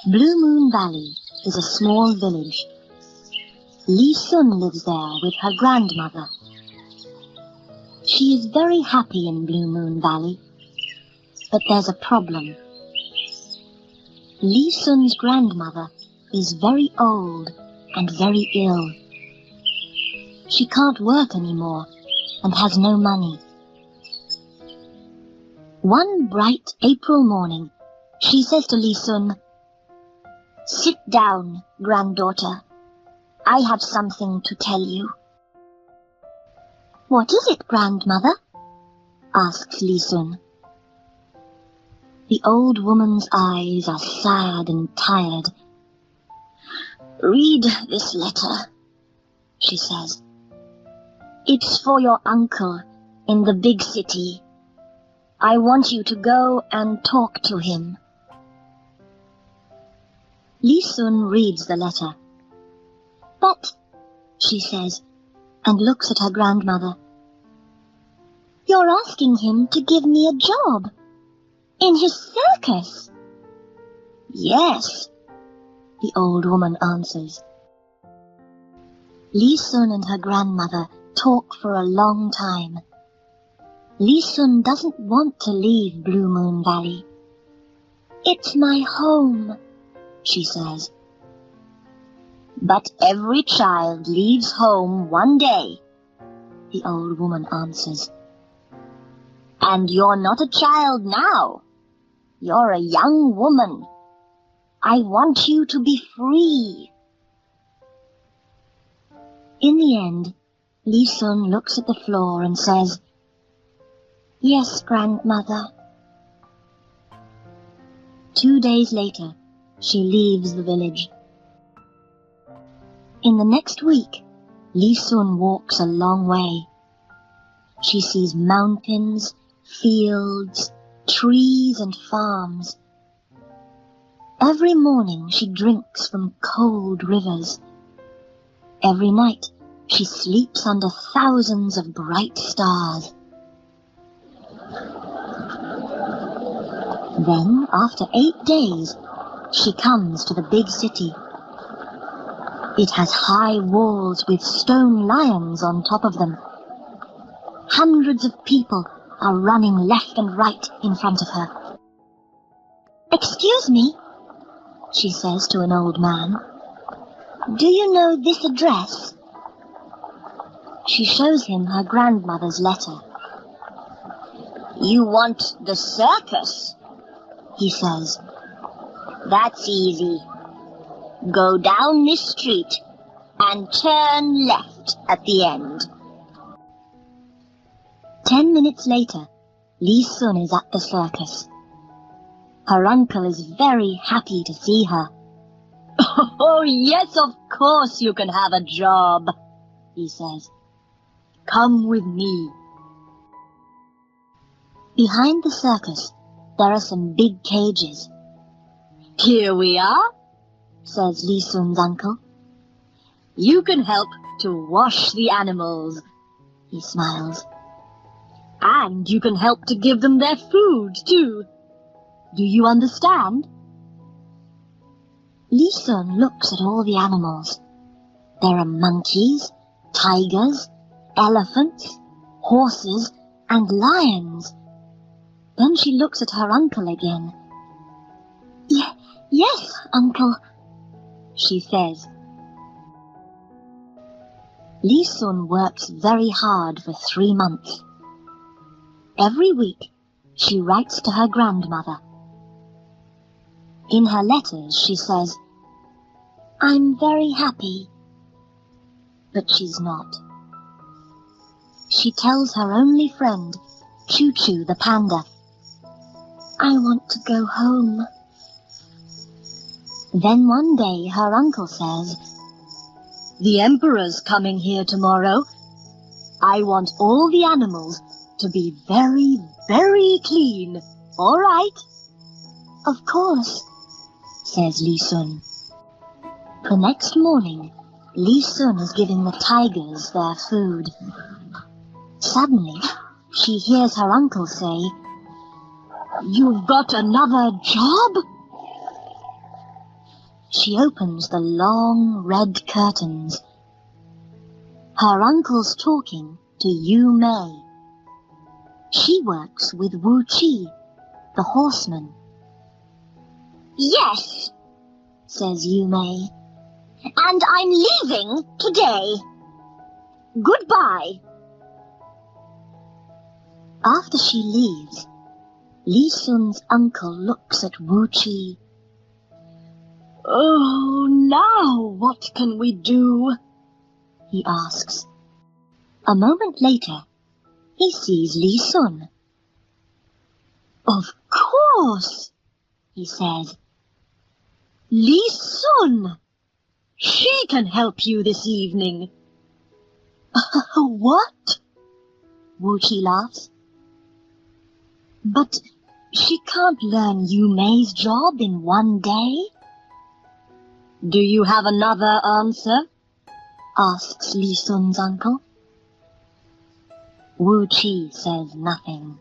Blue Moon Valley is a small village. Li Sun lives there with her grandmother. She is very happy in Blue Moon Valley, but there's a problem. Li Sun's grandmother is very old and very ill. She can't work anymore and has no money. One bright April morning, she says to Li Sun, "Sit down, granddaughter. I have something to tell you." "What is it, grandmother?" asks Li Sun. The old woman's eyes are sad and tired. "Read this letter," she says. "It's for your uncle in the big city. I want you to go and talk to him." Li Sun reads the letter. "But," she says, and looks at her grandmother, "you're asking him to give me a job in his circus." "Yes," the old woman answers. Li Sun and her grandmother talk for a long time. Li Sun doesn't want to leave Blue Moon Valley. "It's my home," she says. "But every child leaves home one day," the old woman answers. "And you're not a child now. You're a young woman. I want you to be free." In the end, Li Sun looks at the floor and says, "Yes, grandmother." 2 days later, she leaves the village. In the next week, Li Sun walks a long way. She sees mountains, fields, trees and farms. Every morning she drinks from cold rivers. Every night she sleeps under thousands of bright stars. Then, after 8 days, she comes to the big city. It has high walls with stone lions on top of them. Hundreds of people are running left and right in front of her. "Excuse me," she says to an old man. "Do you know this address?" She shows him her grandmother's letter. "You want the circus?" he says. "That's easy. Go down this street and turn left at the end." 10 minutes later, Li Sun is at the circus. Her uncle is very happy to see her. "Oh, yes, of course you can have a job," he says. "Come with me." Behind the circus, there are some big cages. "Here we are," says Li Sun's uncle. "You can help to wash the animals," he smiles. "And you can help to give them their food, too. Do you understand?" Li Sun looks at all the animals. There are monkeys, tigers, elephants, horses, and lions. Then she looks at her uncle again. Yes, uncle," she says. Li Sun works very hard for 3 months. Every week, she writes to her grandmother. In her letters, she says, "I'm very happy," but she's not. She tells her only friend, Choo Choo the panda, "I want to go home." Then one day her uncle says, "The emperor's coming here tomorrow. I want all the animals to be very, very clean, all right?" "Of course," says Li Sun. The next morning, Li Sun is giving the tigers their food. Suddenly, she hears her uncle say, "You've got another job?" She opens the long red curtains. Her uncle's talking to Yu Mei. She works with Wu Qi, the horseman. "Yes," says Yu Mei, "and I'm leaving today. Goodbye." After she leaves, Li Sun's uncle looks at Wu Qi. "Oh, now what can we do?" he asks. A moment later, he sees Li Sun. "Of course," he says. "Li Sun! She can help you this evening." "What?" Wu Qi laughs. "But she can't learn Yu Mei's job in one day." "Do you have another answer?" asks Li Sun's uncle. Wu Qi says nothing.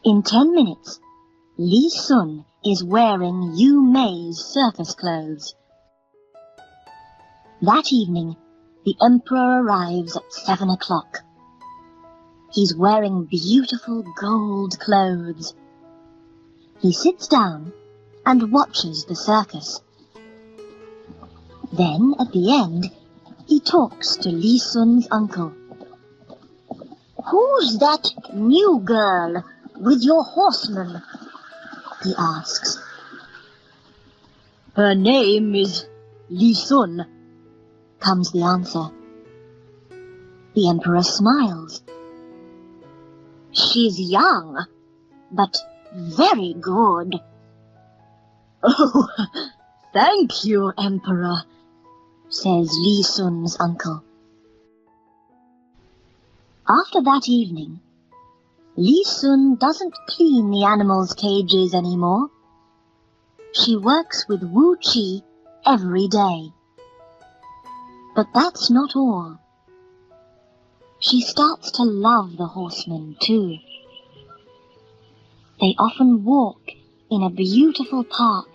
In 10 minutes, Li Sun is wearing Yu Mei's circus clothes. That evening, the emperor arrives at 7 o'clock. He's wearing beautiful gold clothes. He sits down and watches the circus. Then, at the end, he talks to Li Sun's uncle. "Who's that new girl with your horseman?" he asks. "Her name is Li Sun," comes the answer. The emperor smiles. "She's young, but very good." "Oh, thank you, Emperor," says Li Sun's uncle. After that evening, Li Sun doesn't clean the animals' cages anymore. She works with Wu Qi every day. But that's not all. She starts to love the horsemen too. They often walk in a beautiful park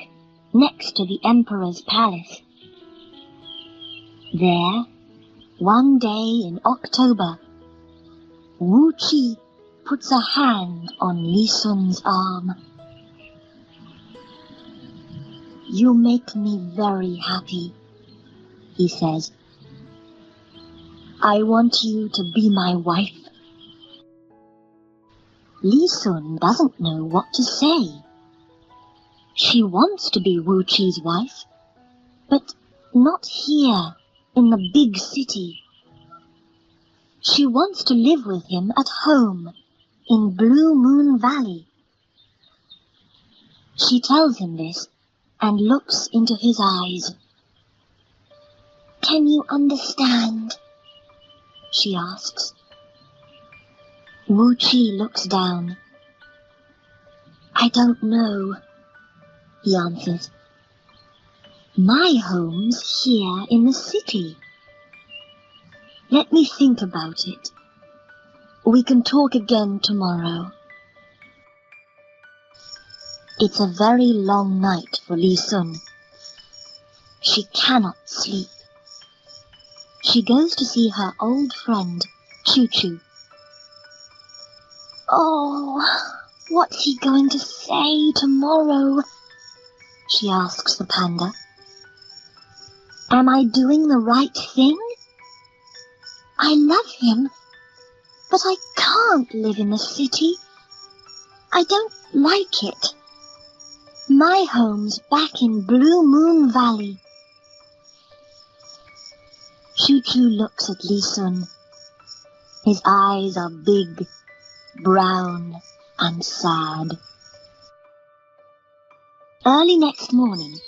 next to the emperor's palace. There, one day in October, Wu Qi puts a hand on Li Sun's arm. "You make me very happy," he says. "I want you to be my wife." Li Sun doesn't know what to say. She wants to be Wu Qi's wife, but not here in the big city. She wants to live with him at home in Blue Moon Valley. She tells him this and looks into his eyes. "Can you understand?" she asks. Wu Qi looks down. "I don't know," he answers. "My home's here in the city. Let me think about it. We can talk again tomorrow." It's a very long night for Li Sun. She cannot sleep. She goes to see her old friend, Choo Choo. "Oh, what's he going to say tomorrow?" she asks the panda. "Am I doing the right thing? I love him, but I can't live in the city. I don't like it. My home's back in Blue Moon Valley." Choo Choo looks at Li Sun. His eyes are big, brown, and sad. Early next morning,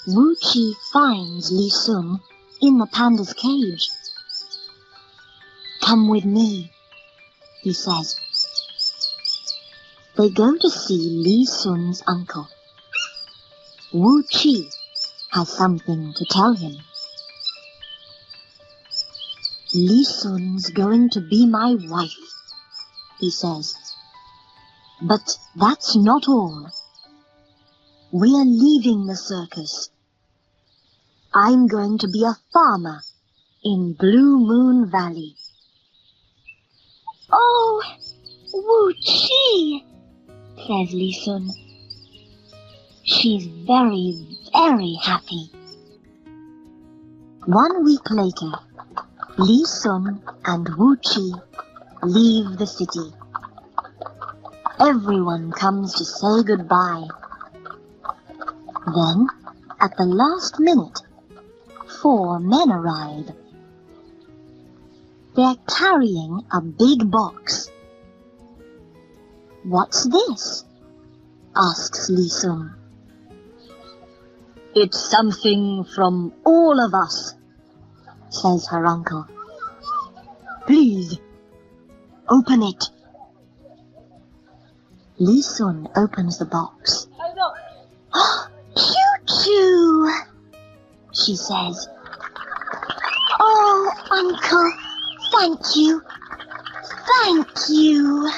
Wu Qi finds Li Sun in the panda's cage. "Come with me," he says. They go to see Li Sun's uncle. Wu Qi has something to tell him. "Li Sun's going to be my wife," he says. "But that's not all. We're leaving the circus. I'm going to be a farmer in Blue Moon Valley. Oh, Wu-Chi, says Li Sun. She's very, very happy. 1 week later, Li Sun and Wu-Chi leave the city. Everyone comes to say goodbye. Then, at the last minute, 4 men arrive. They're carrying a big box. What's this? Asks Li Sun. It's something from all of us, says her uncle. Please, open it. Li Sun opens the box. Choo-choo, she says. Oh, Uncle, thank you. Thank you.